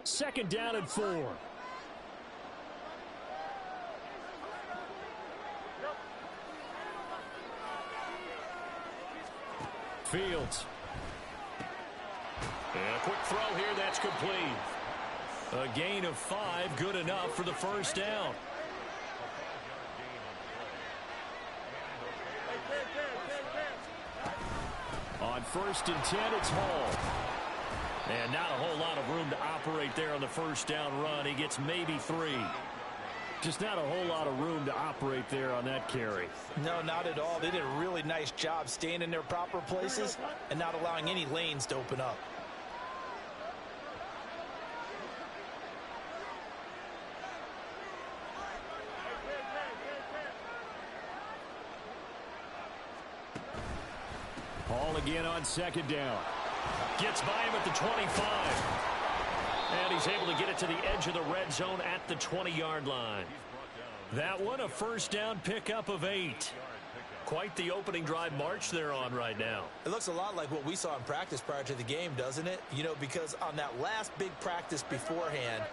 Second down and 4. Fields. And a quick throw here, that's complete. A gain of 5, good enough for the first down. On 1st and 10, it's Hall. And not a whole lot of room to operate there on the first down run. He gets maybe 3. Just not a whole lot of room to operate there on that carry. No, not at all. They did a really nice job staying in their proper places and not allowing any lanes to open up. Hall again on second down. Gets by him at the 25. And he's able to get it to the edge of the red zone at the 20-yard line. That one, a first down pickup of 8. Quite the opening drive march they're on right now. It looks a lot like what we saw in practice prior to the game, doesn't it? You know, because on that last big practice beforehand,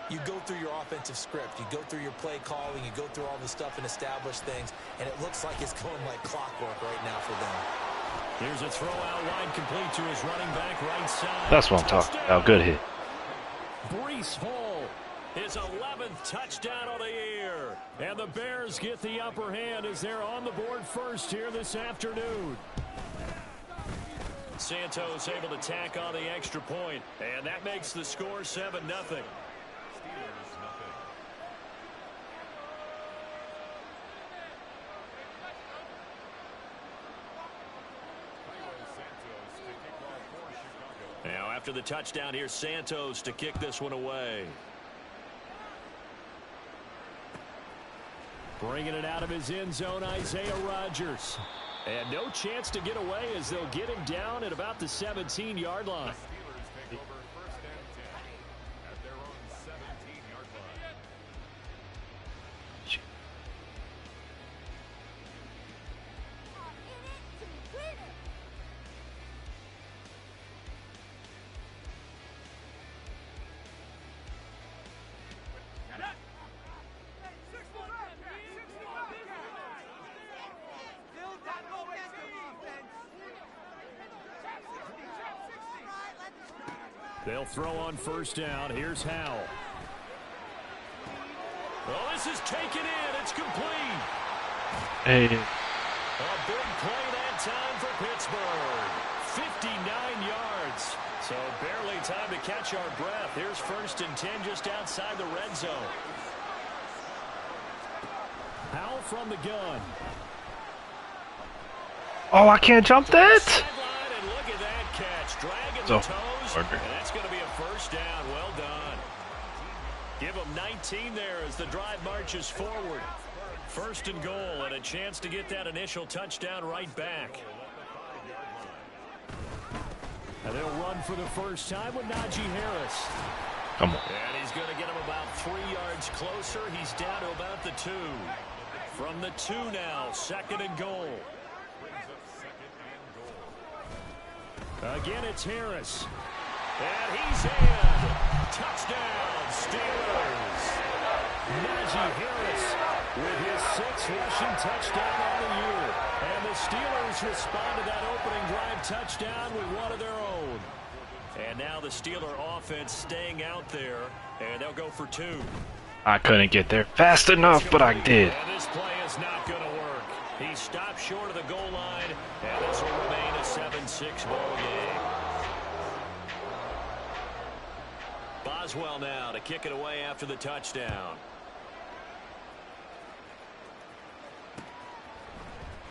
you go through your offensive script. You go through your play calling. You go through all the stuff and establish things. And it looks like it's going like clockwork right now for them. Here's a throw out wide complete to his running back right side. That's what I'm talking about. Good hit. Breece Hall, his 11th touchdown on the year. And the Bears get the upper hand as they're on the board first here this afternoon. Santos able to tack on the extra point, and that makes the score 7-0. Now after the touchdown, here's Santos to kick this one away. Bringing it out of his end zone, Isaiah Rodgers. And no chance to get away as they'll get him down at about the 17-yard line. They'll throw on first down. Here's Howell. Well, this is taken in. It's complete. Hey. A big play that time for Pittsburgh. 59 yards. So barely time to catch our breath. Here's 1st and 10 just outside the red zone. Howell from the gun. Oh, I can't jump that. And look at that catch. Dragging the toes. And that's going to be a first down. Well done. Give them 19 there as the drive marches forward. 1st and goal and a chance to get that initial touchdown right back. And they'll run for the first time with Najee Harris. Come on. And he's going to get him about 3 yards closer. He's down to about the 2. From the 2 now, 2nd and goal. Again, it's Harris. And he's in. Touchdown, Steelers. Najee Harris with his 6th rushing touchdown on the year. And the Steelers respond to that opening drive touchdown with one of their own. And now the Steeler offense staying out there, and they'll go for 2. I couldn't get there fast enough, but I did. And this play is not going to work. He stopped short of the goal line, and this will remain a 7-6 ball game. Boswell now to kick it away after the touchdown.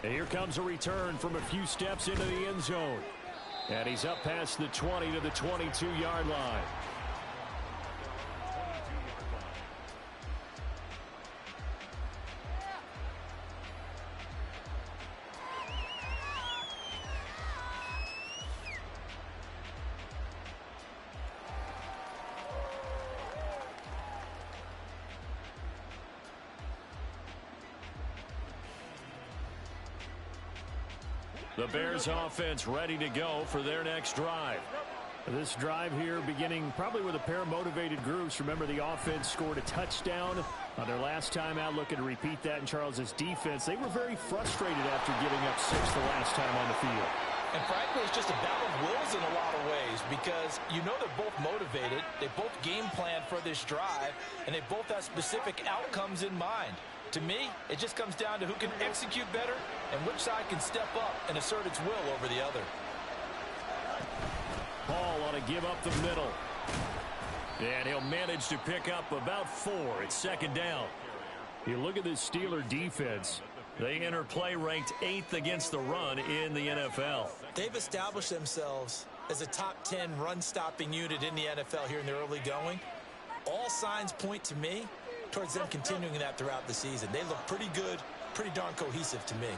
And here comes a return from a few steps into the end zone. And he's up past the 20 to the 22-yard line. The Bears offense ready to go for their next drive. This drive here beginning probably with a pair of motivated groups. Remember, the offense scored a touchdown on their last time out, looking to repeat that in Charles's defense. They were very frustrated after giving up 6 the last time on the field. And frankly, it's just a battle of wills in a lot of ways because you know they're both motivated. They both game plan for this drive, and they both have specific outcomes in mind. To me, it just comes down to who can execute better and which side can step up and assert its will over the other. Hall on a give up the middle. And he'll manage to pick up about 4. It's second down. You look at this Steeler defense. They enter play ranked 8th against the run in the NFL. They've established themselves as a top 10 run-stopping unit in the NFL here in the early going. All signs point to me towards them continuing that throughout the season. They look pretty good, pretty darn cohesive to me.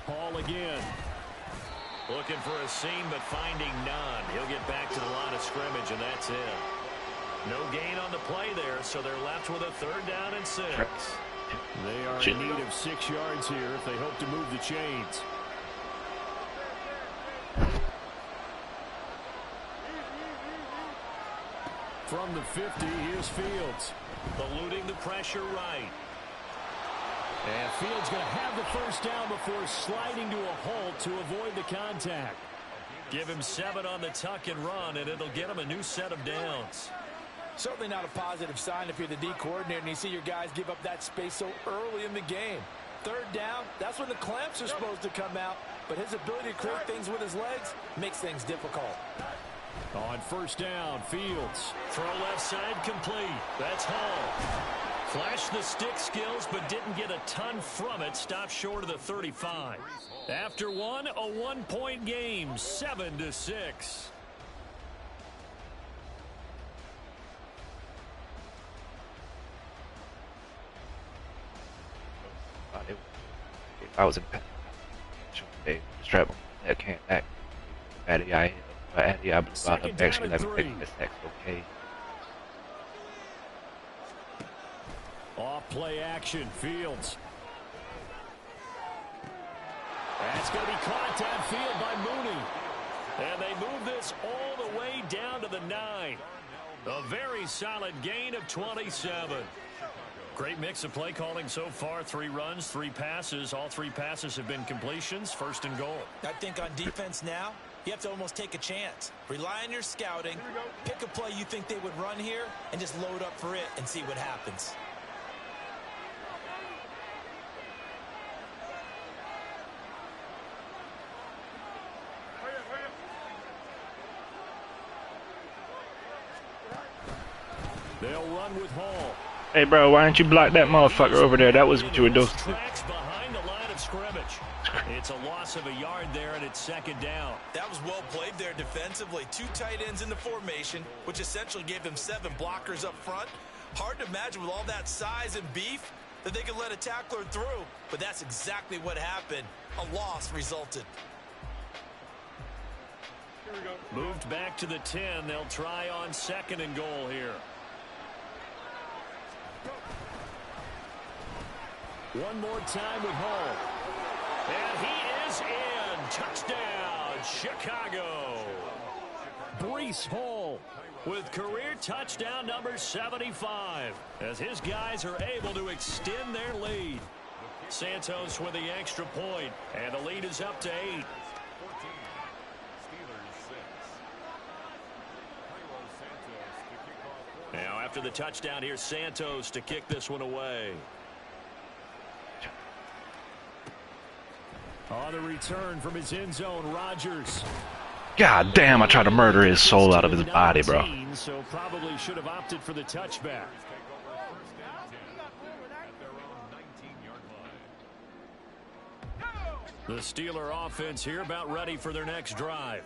Hall again. Looking for a seam, but finding none. He'll get back to the line of scrimmage, and that's it. No gain on the play there, so they're left with a 3rd down and 6. They are in need of 6 yards here if they hope to move the chains. From the 50, here's Fields. Eluding the pressure right. And Fields going to have the first down before sliding to a halt to avoid the contact. Give him 7 on the tuck and run, and it'll get him a new set of downs. Certainly not a positive sign if you're the D coordinator and you see your guys give up that space so early in the game. 3rd down, that's when the clamps are supposed to come out, but his ability to create things with his legs makes things difficult. On 1st down, Fields. Throw left side complete. That's Hall. Flashed the stick skills, but didn't get a ton from it. Stopped short of the 35. After one, a 1-point game, 7-6. If I was in strap that can't act. Addy, I blew out of actually let me take this next, okay. Off play action, Fields. That's going to be caught downfield by Mooney. And they move this all the way down to the 9. A very solid gain of 27. Great mix of play calling so far. 3 runs, 3 passes. All 3 passes have been completions. 1st and goal. I think on defense now, you have to almost take a chance. Rely on your scouting. Pick a play you think they would run here and just load up for it and see what happens. They'll run with Hall. Hey, bro, why didn't you block that motherfucker over there? That was what you were doing. Tracks behind the line of scrimmage. It's a loss of a yard there, and it's 2nd down. That was well played there defensively. 2 tight ends in the formation, which essentially gave them 7 blockers up front. Hard to imagine with all that size and beef that they could let a tackler through, but that's exactly what happened. A loss resulted. Moved back to the 10. They'll try on 2nd and goal here. One more time with Hall. And he is in. Touchdown, Chicago. Breece Hall with career touchdown number 75 as his guys are able to extend their lead. Santos with the extra point, and the lead is up to 8. Now after the touchdown, here's Santos to kick this one away. On the return from his end zone, Rodgers. God damn, I tried to murder his soul out of his body, bro. So probably should have opted for the touchback. The Steeler offense here about ready for their next drive.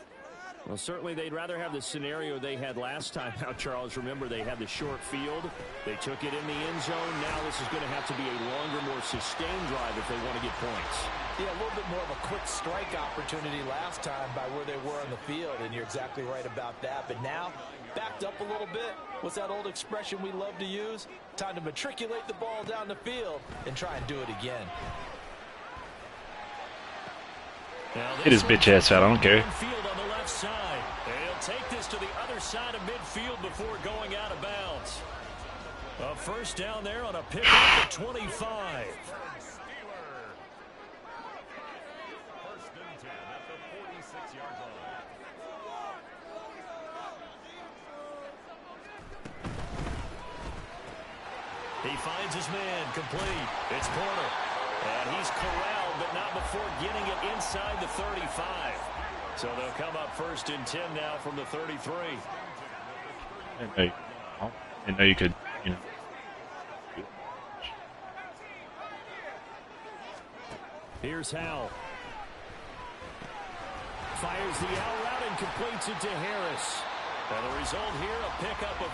Well, certainly they'd rather have the scenario they had last time out, Charles. Remember, they had the short field. They took it in the end zone. Now this is going to have to be a longer, more sustained drive if they want to get points. Yeah, a little bit more of a quick strike opportunity last time by where they were on the field, and you're exactly right about that. But now, backed up a little bit. What's that old expression we love to use? Time to matriculate the ball down the field and try and do it again. Hit his bitch ass out. I don't care. Field on the left side. He'll take this to the other side of midfield before going out of bounds. A first down there on a pickup at 25. He finds his man complete. It's Porter. And he's corralled, but not before getting it inside the 35. So they'll come up 1st and 10 now from the 33. I know you could, you know. Here's Howell. Fires the out route and completes it to Harris. And the result here, a pickup of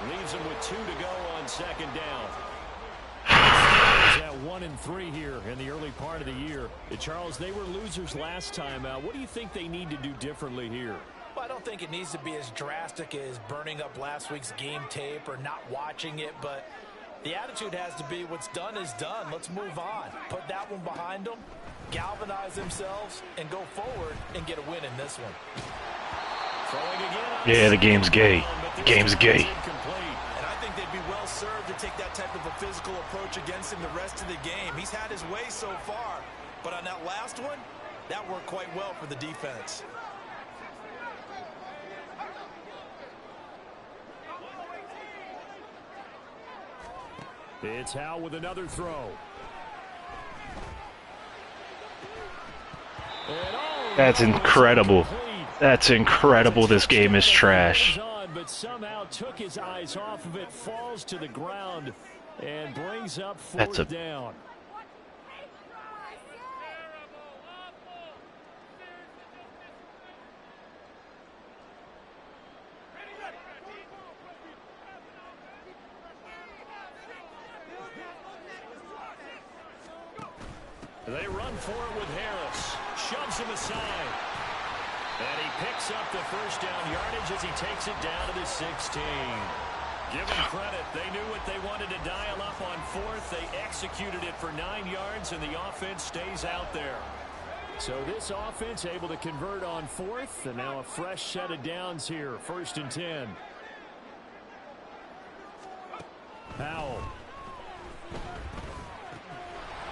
8. Leaves him with 2 to go on 2nd down. At 1-3 here in the early part of the year. Charles, they were losers last time out. What do you think they need to do differently here? Well, I don't think it needs to be as drastic as burning up last week's game tape or not watching it, but the attitude has to be what's done is done. Let's move on. Put that one behind them, galvanize themselves, and go forward and get a win in this one. Yeah, the game's gay. The game's gay. And I think they'd be well served to take that type of a physical approach against him the rest of the game. He's had his way so far, but on that last one, that worked quite well for the defense. It's Howell with another throw. That's incredible. That's incredible. This game is trash. But somehow took his eyes off of it, falls to the ground, and brings up 4th down. They run for it with Harris. Shoves him aside. And he picks up the first down yardage as he takes it down to the 16. Give them credit. They knew what they wanted to dial up on 4th. They executed it for 9 yards, and the offense stays out there. So this offense able to convert on 4th, and now a fresh set of downs here. 1st and 10. Howell.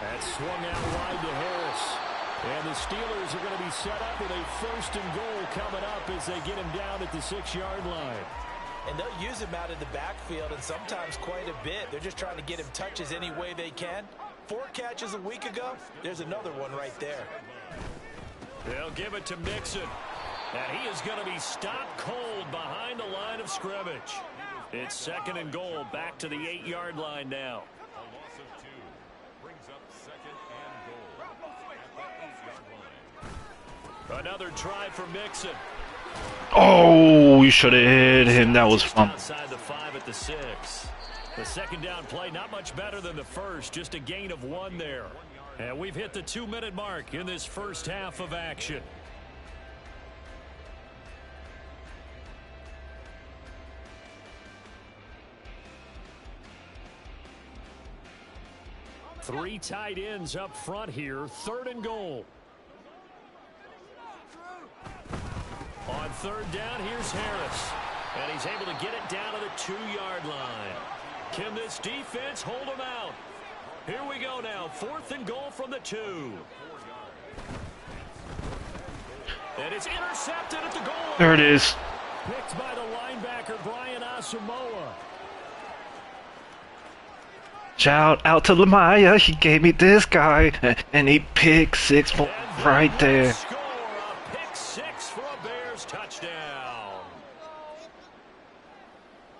That's swung out wide to Harris. And the Steelers are going to be set up with a 1st and goal coming up as they get him down at the 6-yard line. And they'll use him out of the backfield, and sometimes quite a bit. They're just trying to get him touches any way they can. 4 catches a week ago. There's another one right there. They'll give it to Mixon. And he is going to be stopped cold behind the line of scrimmage. It's 2nd and goal, back to the 8-yard line now. Another try for Mixon. Oh, you should have hit him. That was fun. Outside the 5 at the 6. The 2nd down play, not much better than the first. Just a gain of 1 there. And we've hit the 2-minute mark in this first half of action. Three tight ends up front here. 3rd and goal. On 3rd down, here's Harris. And he's able to get it down to the 2-yard line. Can this defense hold him out? Here we go now. 4th and goal from the 2. And it's intercepted at the goal line. There it is. Picked by the linebacker, Brian Asamoah. Shout out to Lamaya. He gave me this guy. And he picked 6 right there. Score a pick 6 for a Bears touchdown.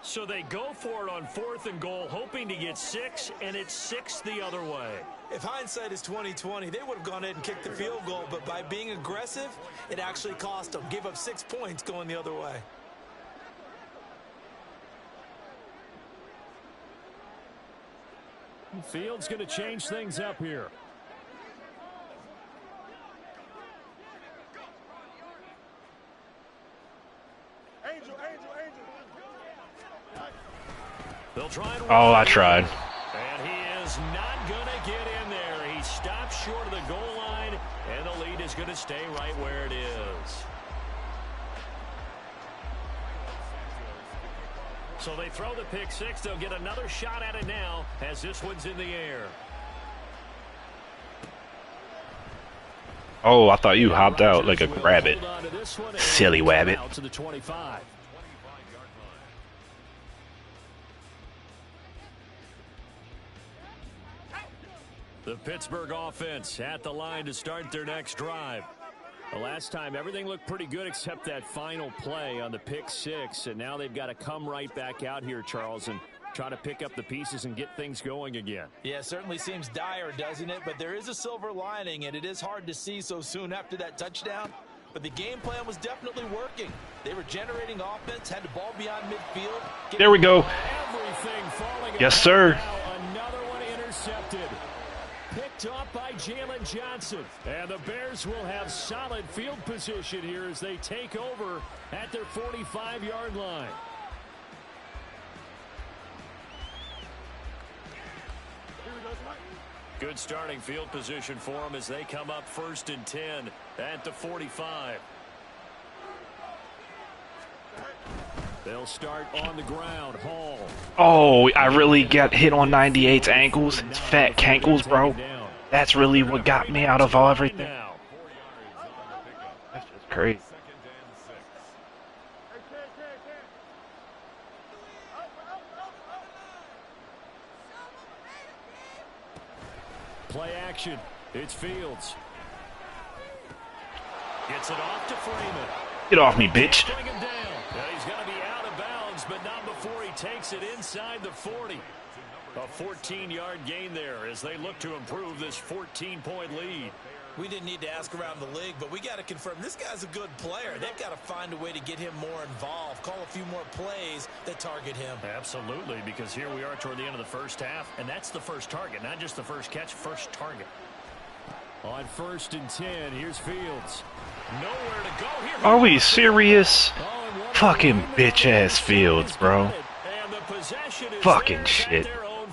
So they go for it on 4th and goal, hoping to get 6, and it's 6 the other way. If hindsight is 20/20, they would have gone ahead and kicked the field goal, but by being aggressive, it actually cost them. Gave up 6 points going the other way. Field's going to change things up here. They'll try and Oh, I tried. And he is not going to get in there. He stops short of the goal line, and the lead is going to stay right where it is. So they throw the pick six. They'll get another shot at it now as this one's in the air. Oh, I thought you hopped out like a rabbit. Silly wabbit. To the 25. The Pittsburgh offense at the line to start their next drive. The last time, everything looked pretty good except that final play on the pick six. And now they've got to come right back out here, Charles, and try to pick up the pieces and get things going again. Yeah, it certainly seems dire, doesn't it? But there is a silver lining, and it is hard to see so soon after that touchdown. But the game plan was definitely working. They were generating offense, had the ball beyond midfield. There we go. Everything falling Yes, sir. now. Another one intercepted. Picked off by Jalen Johnson. And the Bears will have solid field position here as they take over at their 45-yard line. Good starting field position for them as they come up 1st and 10 at the 45. They'll start on the ground. Hall. Oh, I really got hit on 98's ankles. His fat cankles, bro. That's really what got me out of everything. That's just crazy. Play action. It's Fields. Gets it off to Freeman. Get off me, bitch. Bring him down. He's going to be out of bounds, but not before he takes it inside the 40. A 14-yard gain there as they look to improve this 14-point lead. We didn't need to ask around the league, but we got to confirm this guy's a good player. They've got to find a way to get him more involved, call a few more plays that target him. Absolutely, because here we are toward the end of the first half, and that's the first target, not just the first catch, first target. On 1st and 10, here's Fields. Nowhere to go here. Are we serious? Fucking bitch-ass Fields, bro. Fucking shit.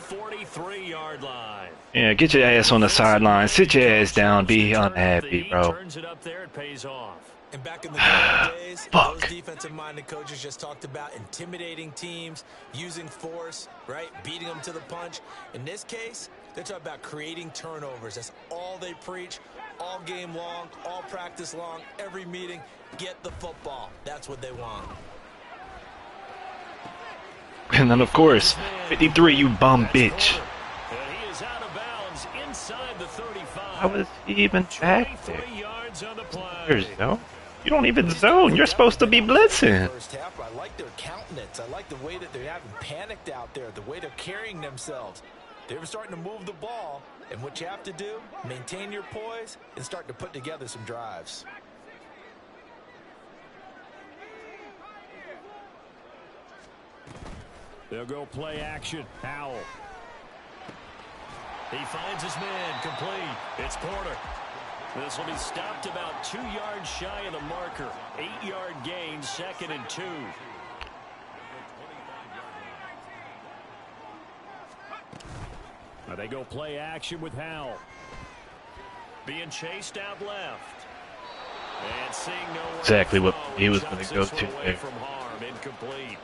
43-yard line. Yeah, get your ass on the sideline. Sit your ass down. Be unhappy, bro. Turns it up there, it pays off. And back in the good days, Fuck. those defensive-minded coaches just talked about intimidating teams, using force, right, beating them to the punch. In this case, they're talking about creating turnovers. That's all they preach, all game long, all practice long, every meeting. Get the football. That's what they want. And then, of course, 53, you bum bitch. And he is out of bounds inside the 35. How was he even back there? 23 yards on the play. There's no. You don't even zone. You're supposed to be blitzing. First half, I like their countenance. I like the way that they haven't panicked out there, the way they're carrying themselves. They were starting to move the ball, and what you have to do, maintain your poise and start to put together some drives. They'll go play action. Howell. He finds his man complete. It's Porter. This will be stopped about 2 yards shy of the marker. 8-yard gain, 2nd and 2. Now they go play action with Howell. Being chased out left. And seeing nowhere. Exactly what he was going to go to away there. from harm. Incomplete.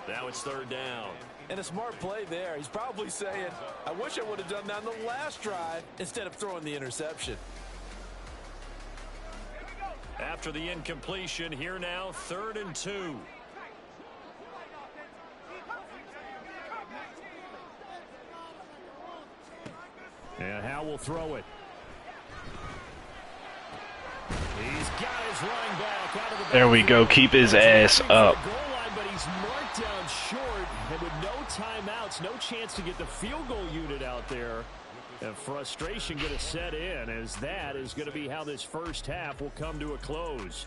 Now it's 3rd down. And a smart play there. He's probably saying, I wish I would have done that on the last drive instead of throwing the interception. After the incompletion, here now, 3rd and 2. And Howell will throw it. He's got his running back out of the There we go. Keep his ass up. But he's marked down short, and with no timeouts, no chance to get the field goal unit out there. And frustration going to set in, as that is going to be how this first half will come to a close.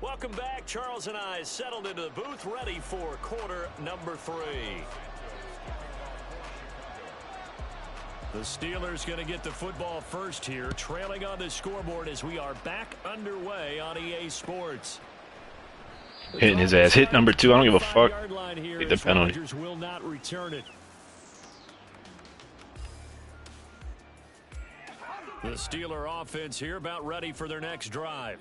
Welcome back. Charles and I settled into the booth, ready for quarter number 3. The Steelers going to get the football first here, trailing on the scoreboard as we are back underway on EA Sports. Hitting his ass. Hit number 2. I don't give a fuck. Take the penalty. Will not return it. The Steeler offense here about ready for their next drive.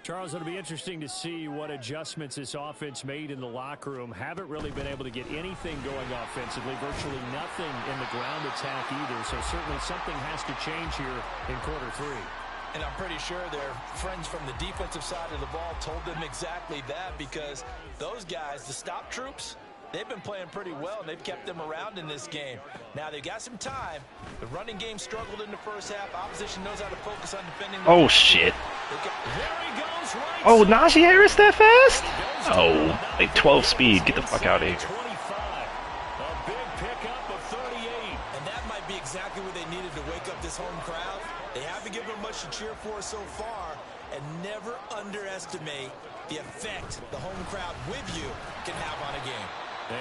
Charles, it'll be interesting to see what adjustments this offense made in the locker room. Haven't really been able to get anything going offensively, virtually nothing in the ground attack either. So certainly something has to change here in quarter 3. And I'm pretty sure their friends from the defensive side of the ball told them exactly that, because those guys, the stop troops, they've been playing pretty well, and they've kept them around in this game. Now, they've got some time. The running game struggled in the first half. Opposition knows how to focus on defending. Oh, shit. Oh, Najee Harris that fast? Oh, like 12 speed. Get the fuck out of here. 25. A big pickup of 38. And that might be exactly what they needed to wake up this home crowd. They haven't given them much to cheer for so far, and never underestimate the effect the home crowd with you can have on a game.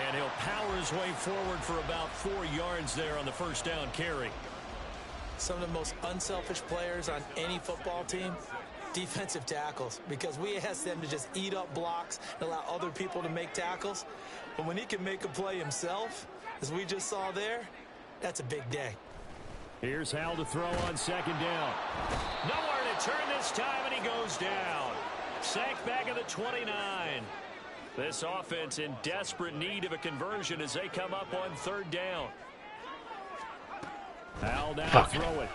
And he'll power his way forward for about 4 yards there on the first down carry. Some of the most unselfish players on any football team, defensive tackles, because we ask them to just eat up blocks and allow other people to make tackles. But when he can make a play himself, as we just saw there, that's a big day. Here's Hal to throw on second down. Nowhere to turn this time, and he goes down. Sacked back at the 29. This offense in desperate need of a conversion as they come up on third down. Hal now to throw it.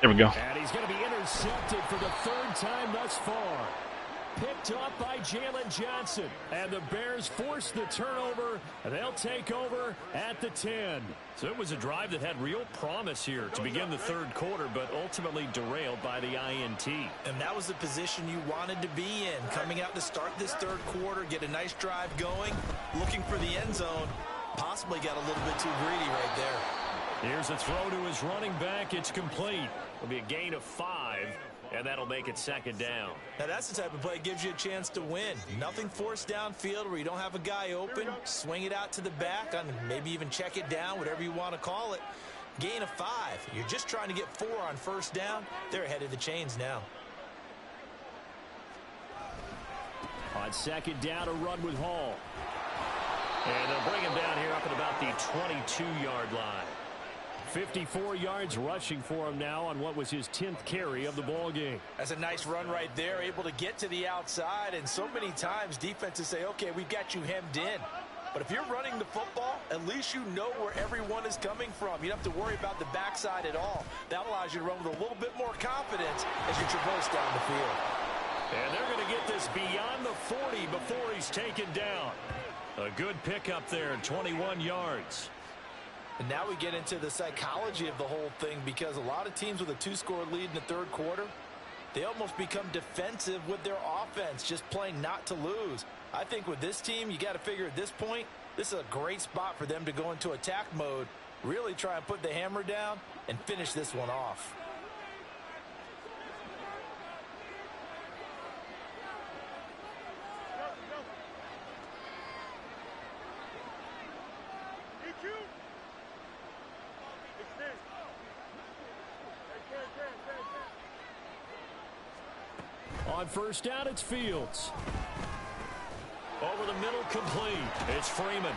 There we go. And he's going to be intercepted for the 3rd time thus far. Picked up by Jalen Johnson. And the Bears force the turnover, and they'll take over at the 10. So it was a drive that had real promise here to begin the 3rd quarter, but ultimately derailed by the INT. And that was the position you wanted to be in, coming out to start this 3rd quarter, get a nice drive going, looking for the end zone. Possibly got a little bit too greedy right there. Here's a throw to his running back. It's complete. It'll be a gain of 5. And that'll make it 2nd down. Now that's the type of play that gives you a chance to win. Nothing forced downfield where you don't have a guy open. Swing it out to the back, and maybe even check it down, whatever you want to call it. Gain of 5. You're just trying to get 4 on first down. They're ahead of the chains now. On 2nd down, a run with Hall. And they'll bring him down here up at about the 22-yard line. 54 yards rushing for him now on what was his 10th carry of the ball game. That's a nice run right there, able to get to the outside, and so many times defenses say, okay, we've got you hemmed in. But if you're running the football, at least you know where everyone is coming from. You don't have to worry about the backside at all. That allows you to run with a little bit more confidence as you traverse down the field. And they're going to get this beyond the 40 before he's taken down. A good pickup there, 21 yards. And now we get into the psychology of the whole thing, because a lot of teams with a 2-score lead in the 3rd quarter, they almost become defensive with their offense, just playing not to lose. I think with this team, you got to figure at this point, this is a great spot for them to go into attack mode, really try and put the hammer down and finish this one off. On first down, it's Fields. Over the middle, complete. It's Freeman.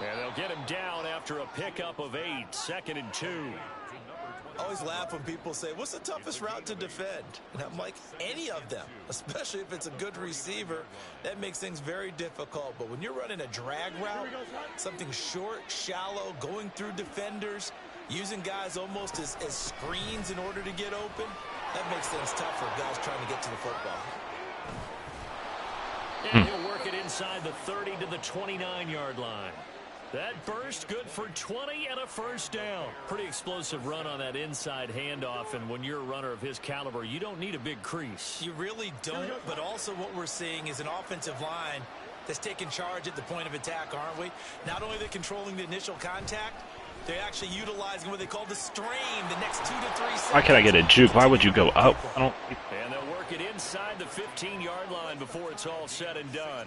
And they'll get him down after a pickup of 8, 2nd and 2. I always laugh when people say, what's the toughest route to defend? And I'm like, any of them, especially if it's a good receiver. That makes things very difficult. But when you're running a drag route, something short, shallow, going through defenders, using guys almost as screens in order to get open, that makes things tough for guys trying to get to the football. And he'll work it inside the 30 to the 29-yard line. That burst good for 20 and a first down. Pretty explosive run on that inside handoff, and when you're a runner of his caliber, you don't need a big crease. You really don't, but also what we're seeing is an offensive line that's taking charge at the point of attack, aren't we? Not only are they controlling the initial contact, they're actually utilizing what they call the strain the next 2 to 3 seconds. Why can't I get a juke? Why would you go up? I don't. And they'll work it inside the 15-yard line before it's all said and done.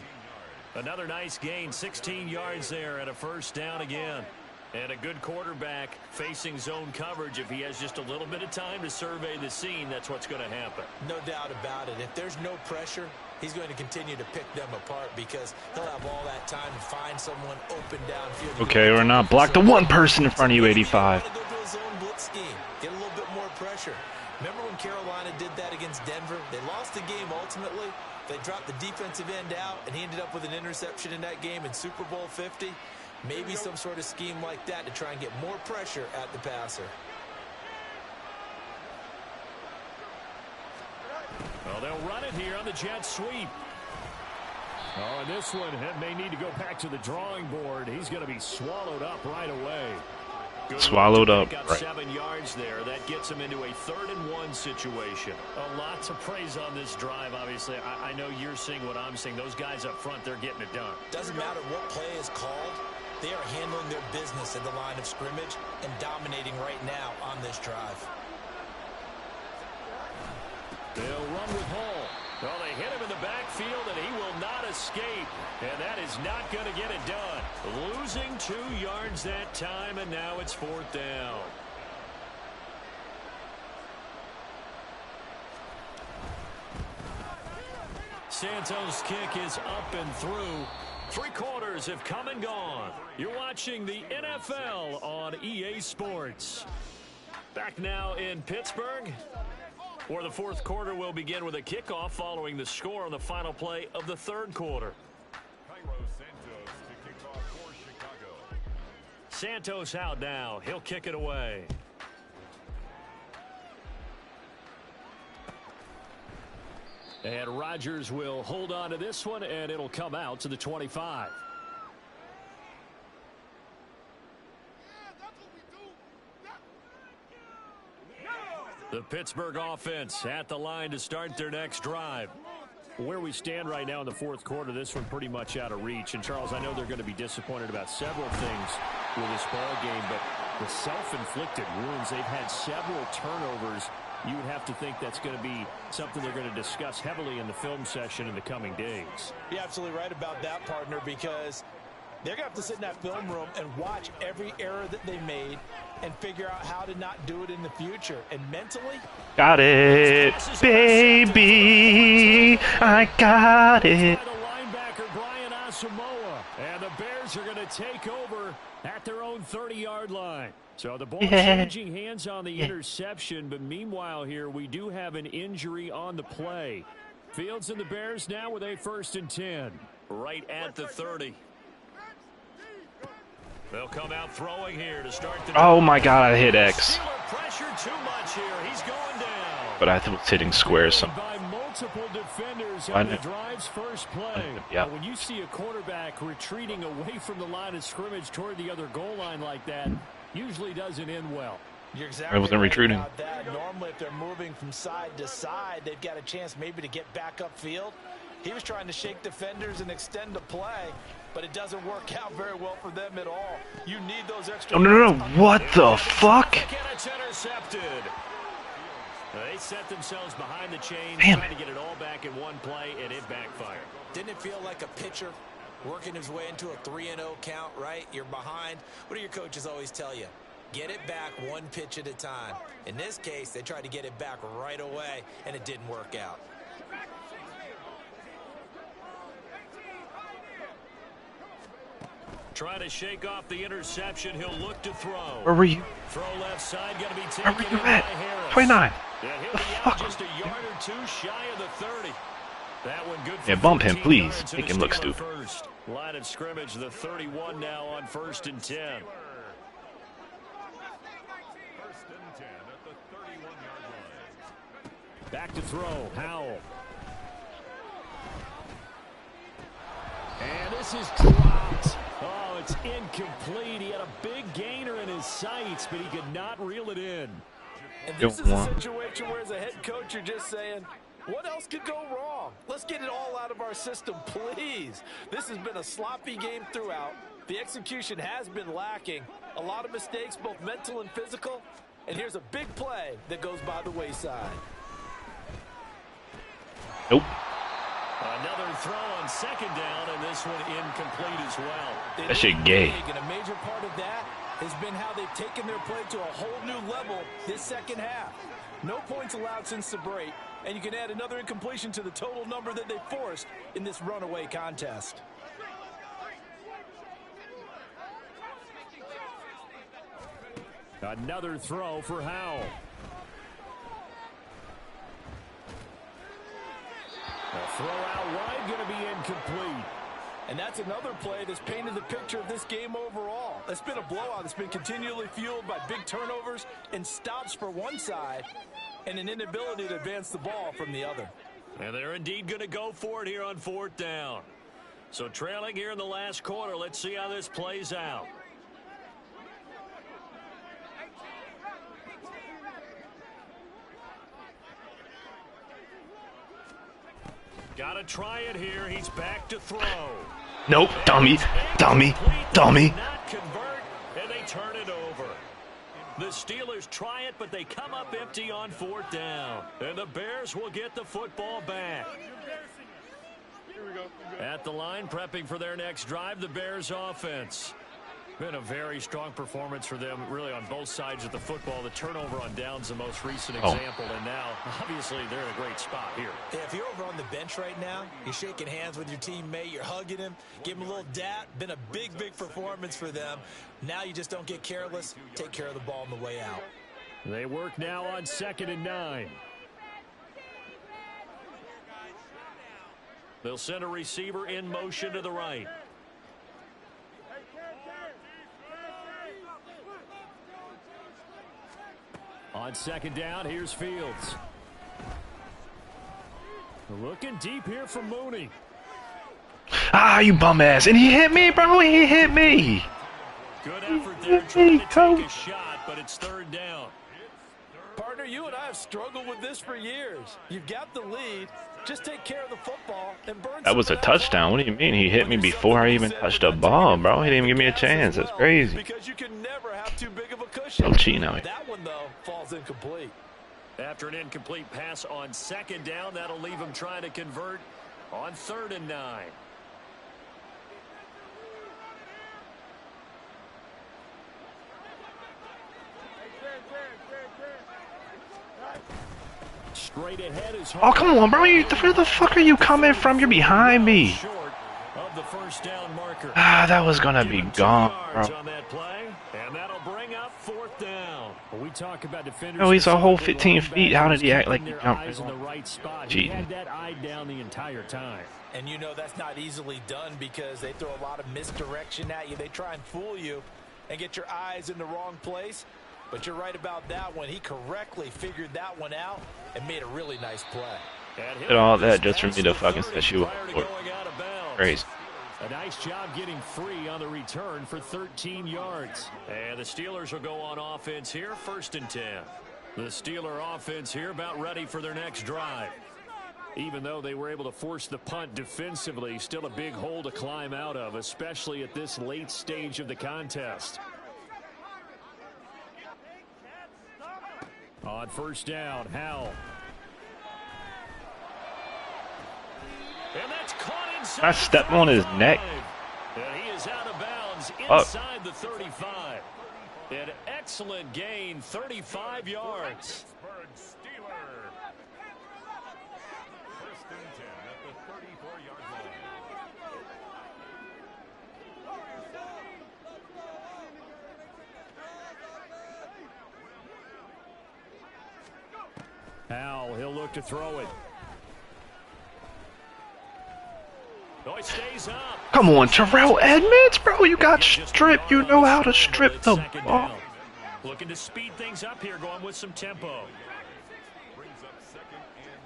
Another nice gain, 16 yards there, and a first down again. And a good quarterback facing zone coverage, if he has just a little bit of time to survey the scene, that's what's going to happen. No doubt about it. If there's no pressure, he's going to continue to pick them apart because he'll have all that time to find someone open downfield. Okay, or not. Block the one person in front of you, 85. Go to a zone blitz scheme. Get a little bit more pressure. Remember when Carolina did that against Denver? They lost the game ultimately. They dropped the defensive end out, and he ended up with an interception in that game in Super Bowl 50. Maybe some sort of scheme like that to try and get more pressure at the passer. Well, they'll run it here on the jet sweep. Oh, and this one may need to go back to the drawing board. He's going to be swallowed up right away. Good Swallowed up. Right. 7 yards there. That gets him into a 3rd-and-1 situation. A lot to praise on this drive, obviously. I know you're seeing what I'm seeing. Those guys up front, they're getting it done. Doesn't matter what play is called. They are handling their business at the line of scrimmage and dominating right now on this drive. They'll run with Hall. Well, they hit him in the backfield, and he will not escape. And that is not going to get it done. Losing 2 yards that time, and now it's 4th down. Santos' kick is up and through. 3 quarters have come and gone. You're watching the NFL on EA Sports. Back now in Pittsburgh, where the 4th quarter will begin with a kickoff following the score on the final play of the 3rd quarter. Santos out now. He'll kick it away. And Rodgers will hold on to this one, and it'll come out to the 25. The Pittsburgh offense at the line to start their next drive. Where we stand right now in the 4th quarter, this one pretty much out of reach. And, Charles, I know they're going to be disappointed about several things with this ball game, but the self-inflicted wounds, they've had several turnovers. You would have to think that's going to be something they're going to discuss heavily in the film session in the coming days. You're absolutely right about that, partner, because they're going to have to sit in that film room and watch every error that they made and figure out how to not do it in the future. And mentally, got it, baby. I got it. The linebacker, Brian Asamoah. And the Bears are going to take over at their own 30-yard line. So the ball changing hands on the interception, but meanwhile here we do have an injury on the play. Fields and the Bears now with a 1st and 10. Right at the 30. They'll come out throwing here to start the Oh my God, I hit X. pressure too much here. He's going down. But I was hitting squares. Some. By multiple defenders on the drive's first play. Yeah. When you see a quarterback retreating away from the line of scrimmage toward the other goal line like that, usually doesn't end well. You're exactly I wasn't right retreating. about that. Normally, if they're moving from side to side, they've got a chance maybe to get back upfield. He was trying to shake defenders and extend the play, but it doesn't work out very well for them at all. You need those extra. Oh, no. What the fuck? And it's intercepted. They set themselves behind the chain, Damn trying to get it all back in one play, and it backfired. Didn't it feel like a pitcher working his way into a 3-0 count, right? You're behind. What do your coaches always tell you? Get it back one pitch at a time. In this case, they tried to get it back right away, and it didn't work out. Trying to shake off the interception. He'll look to throw. Where were you? Throw left side, going to be Where taken were you in at? by Harris. 29. Yeah, he'll be out just a yard or two shy of the 30. That one good for Yeah, bump him, 14 please. yards Make and him a look steal at stupid. First. Line of scrimmage, the 31 now on 1st and 10. 1st and 10 at the 31-yard line. Back to throw, Howell. And this is dropped. Oh, it's incomplete. He had a big gainer in his sights, but he could not reel it in. And this is a situation where as a head coach, you're just saying, what else could go wrong? Let's get it all out of our system, please. This has been a sloppy game throughout. The execution has been lacking. A lot of mistakes, both mental and physical. And here's a big play that goes by the wayside. Nope. Another throw on 2nd down, and this one incomplete as well. That shit gay. And a major part of that has been how they've taken their play to a whole new level this second half. No points allowed since the break, and you can add another incompletion to the total number that they forced in this runaway contest. Another throw for Howell. A throw out wide, going to be incomplete. And that's another play that's painted the picture of this game overall. It's been a blowout that's been continually fueled by big turnovers and stops for one side and an inability to advance the ball from the other. And they're indeed going to go for it here on 4th down. So trailing here in the last quarter, let's see how this plays out. Got to try it here. He's back to throw. Nope, dummy, dummy, dummy. Not convert, and they turn it over. The Steelers try it, but they come up empty on 4th down. And the Bears will get the football back. At the line, prepping for their next drive, the Bears offense. Been a very strong performance for them, really, on both sides of the football. The turnover on downs, the most recent example, and now, obviously, they're in a great spot here. Yeah, if you're over on the bench right now, you're shaking hands with your teammate, you're hugging him, give him a little dap. Been a big performance for them. Now you just don't get careless. Take care of the ball on the way out. They work now on 2nd and 9. They'll send a receiver in motion to the right. On 2nd down, here's Fields. Looking deep here from Mooney. Ah, you bum ass. And he hit me, bro. He hit me. Good effort there, trying to take a shot, but it's 3rd down. Partner, you and I have struggled with this for years. You've got the lead. Just take care of the football and burn. That was a touchdown. What do you mean? He hit me before I even touched the ball, bro. He didn't even give me a chance. That's crazy. Because you can never have too big of a cushion. No cheating out here. That one, though, falls incomplete. After an incomplete pass on 2nd down, that'll leave him trying to convert on 3rd and 9. Straight ahead is Oh, come on, bro. Where the fuck are you coming from? You're behind me. short of the 1st down marker. Ah, that was going to be gone, bro. On that play, and that'll bring up 4th down. When we talk about defenders, Oh, he's a whole 15 feet. How did he act like he jumped? eyes in the right spot. He Cheating. had that eye down the entire time. And you know that's not easily done because they throw a lot of misdirection at you. They try and fool you and get your eyes in the wrong place. But you're right about that one. He correctly figured that one out and made a really nice play. Did all that just for me to fucking set you up for it. Crazy. A nice job getting free on the return for 13 yards. And the Steelers will go on offense here, 1st and 10. The Steeler offense here about ready for their next drive. Even though they were able to force the punt defensively, still a big hole to climb out of, especially at this late stage of the contest. On 1st down, Howell. And that's caught inside. I stepped on his neck. And he is out of bounds Oh. inside the 35. An excellent gain, 35 yards. Pittsburgh Steelers. 1st and 10 at the 34-yard line. Howell, he'll look to throw it. Oh, he stays up. Come on, Terrell Edmonds, bro. You got stripped. You know how to strip the ball. Looking to speed things up here, going with some tempo. Brings up 2nd and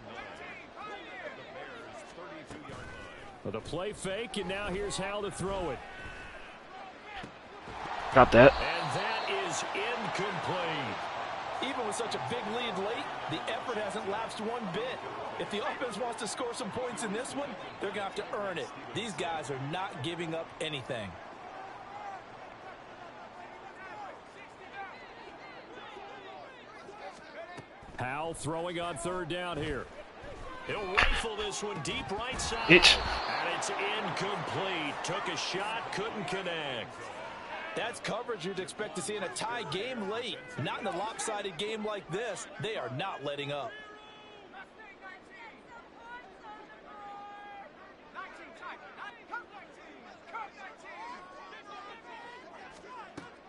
9 at the Bears' 32-yard line. With a play fake, and now here's Howell to throw it. Got that. And that is incomplete. Even with such a big lead late, the effort hasn't lapsed one bit. If the offense wants to score some points in this one, they're going to have to earn it. These guys are not giving up anything. Howell throwing on 3rd down here. He'll rifle this one deep right side. It's And it's incomplete. Took a shot, couldn't connect. That's coverage you'd expect to see in a tie game late. Not in a lopsided game like this. They are not letting up.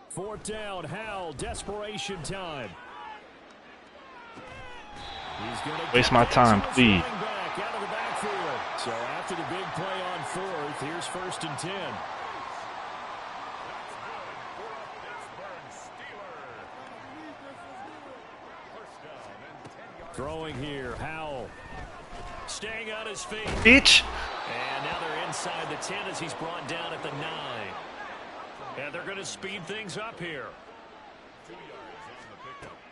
Fourth down, Howell, desperation time. He's going to Waste my time, please. back out of the backfield. So after the big play on fourth, here's 1st and 10. Throwing here, Howell. Staying on his feet. Bitch. And now they're inside the 10 as he's brought down at the 9. And they're going to speed things up here.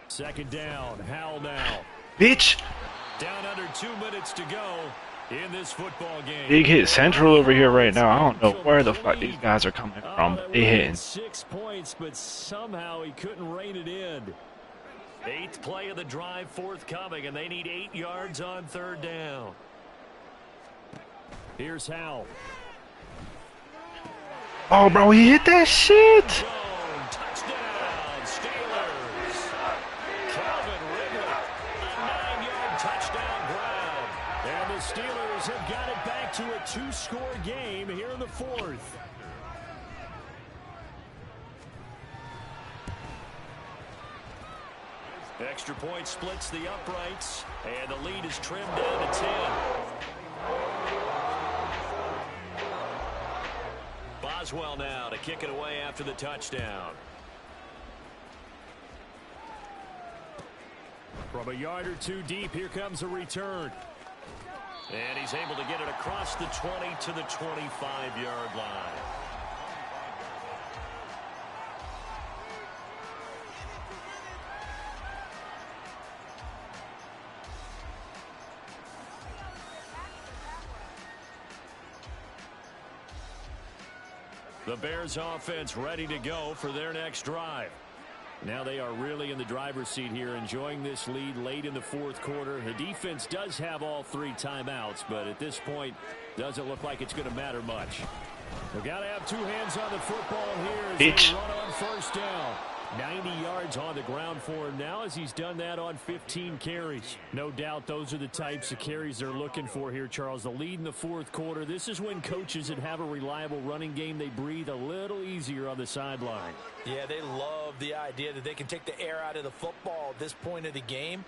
2nd down, Howell now. Bitch. Down under 2 minutes to go in this football game. Big hit central over here right now. I don't know where the fuck these guys are coming from, but they hitting. 6 points, but somehow he couldn't rein it in. 8th play of the drive forthcoming, and they need 8 yards on 3rd down. Here's Howell. Oh, bro, he hit that shit. Touchdown, Steelers. Calvin Ridley, a 9-yard touchdown grab. And the Steelers have got it back to a 2-score game here in the 4th. Extra point splits the uprights, and the lead is trimmed down to 10. Boswell now to kick it away after the touchdown. From a yard or 2 deep, here comes a return. And he's able to get it across the 20 to the 25-yard line. The Bears offense ready to go for their next drive. Now they are really in the driver's seat here, enjoying this lead late in the 4th quarter. The defense does have all 3 timeouts, but at this point, doesn't look like it's going to matter much. We've got to have 2 hands on the football here as they run on 1st down. 90 yards on the ground for him now as he's done that on 15 carries. No doubt those are the types of carries they're looking for here, Charles. The lead in the 4th quarter. This is when coaches that have a reliable running game, they breathe a little easier on the sideline. Yeah, they love the idea that they can take the air out of the football at this point of the game.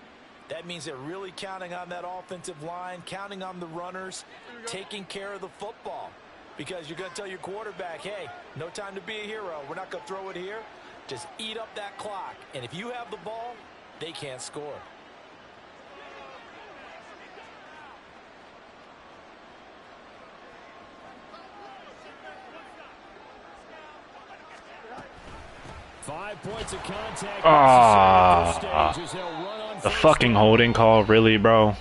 That means they're really counting on that offensive line, counting on the runners, taking care of the football. Because you're going to tell your quarterback, hey, no time to be a hero. We're not going to throw it here. Just eat up that clock. And if you have the ball, they can't score. Five points of contact. The fucking holding call, really, bro?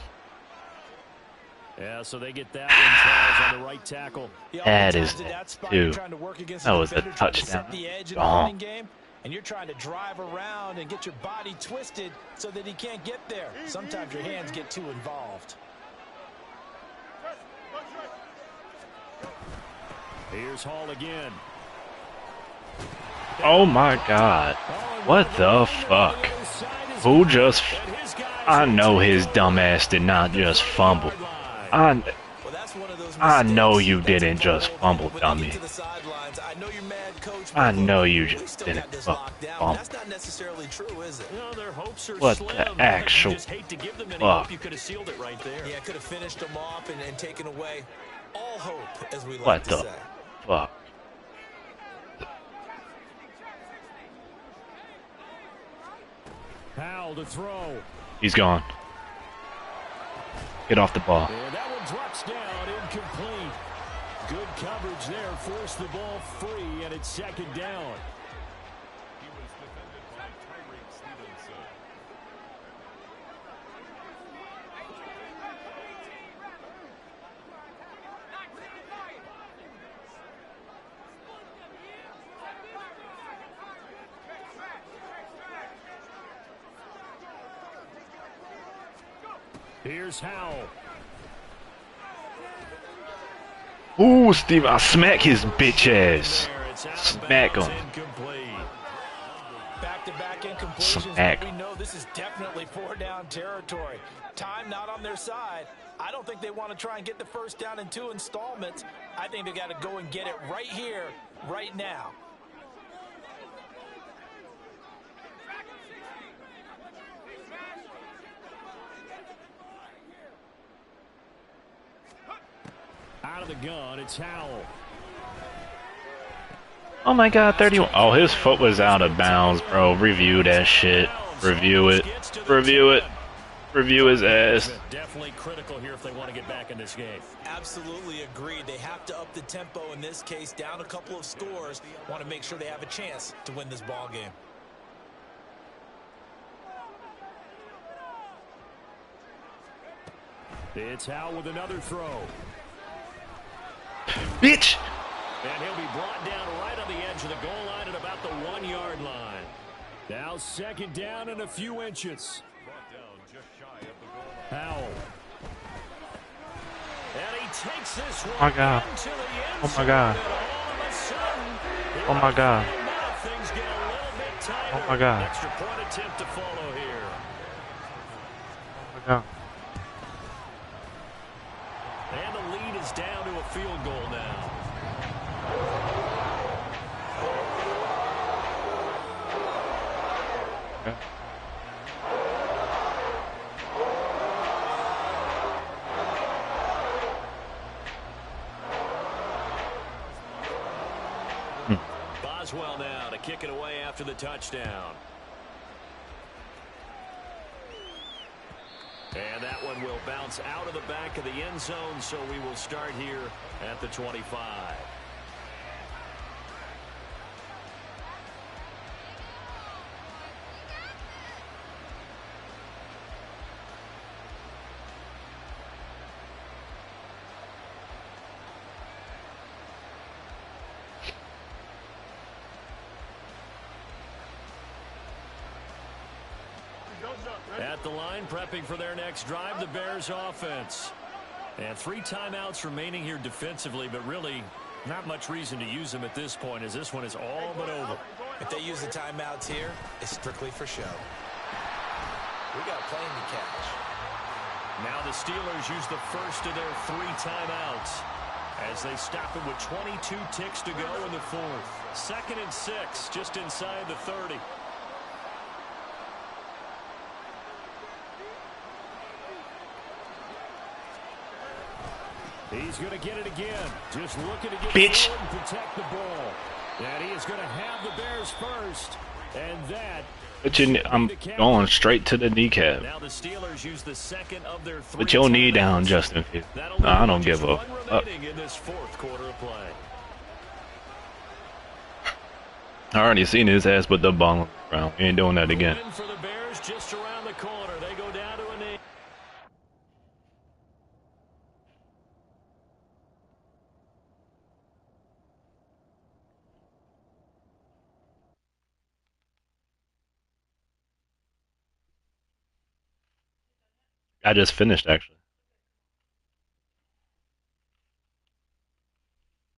Yeah, so they get that one, Charles, on the right tackle. That is dude. That was a touchdown. Gone. And you're trying to drive around and get your body twisted so that he can't get there. Sometimes your hands get too involved. Here's Hall again. Oh my God. What the fuck? Who just... I know his dumb ass did not just fumble. I know you didn't just fumble, dummy. I know you just didn't fumble. That's not necessarily true, is it? What the actual fuck? You could have sealed it right there. Yeah, could have finished them off and taken away all hope, as we like What to the say. fuck? Howell to throw. He's gone. Get off the ball. And that one drops down, incomplete. Good coverage there, forced the ball free, and it's 2nd down. He was defended by Tyreek Stevenson. Here's Howell. Ooh, Steve, I'll smack his bitch ass. Smack him. incompletions, Smack. but we know this is definitely 4-down territory. Time not on their side. I don't think they want to try and get the first down in 2 installments. I think they got to go and get it right here, right now. Out of the gun, it's Howell. Oh my god, 31. Oh, his foot was out of bounds, bro. Review that shit. Review it. Review it. Review his ass. Definitely critical here if they want to get back in this game. Absolutely agreed. They have to up the tempo in this case, down a couple of scores. Want to make sure they have a chance to win this ball game. It's Howell with another throw. Bitch! And he'll be brought down right on the edge of the goal line at about the 1-yard line. Now 2nd down and a few inches. Brought down just shy of the goal line. Howell. And he takes this one Oh my god. into the end Oh my god. zone, and all of a sudden, Oh my god. now things get a little bit tighter. Oh my god. Extra point attempt to follow here. Oh my god. And the lead is down to a field goal now. Okay. Boswell now to kick it away after the touchdown. And that one will bounce out of the back of the end zone, so we will start here at the 25. At the line, prepping for their next drive, the Bears offense. And 3 timeouts remaining here defensively, but really not much reason to use them at this point, as this one is all but over. If they use the timeouts here, it's strictly for show. We got playing to catch. Now the Steelers use the first of their 3 timeouts as they stop it with 22 ticks to go in the 4th. 2nd and 6, just inside the 30. He's going to get it again. Just looking to get Bitch. forward and protect the ball. And he is going to have the Bears first. And that... I'm going straight to the kneecap. Now the Steelers use the 2nd of their 3 Put your knee timeouts. down, Justin Fields. That'll No, I leave don't just give a one fuck. remaining in this 4th quarter of play. I already seen his ass put the ball on the ground. He ain't doing that again. Win for the Bears just around the corner. They go down to a knee. I just finished, actually.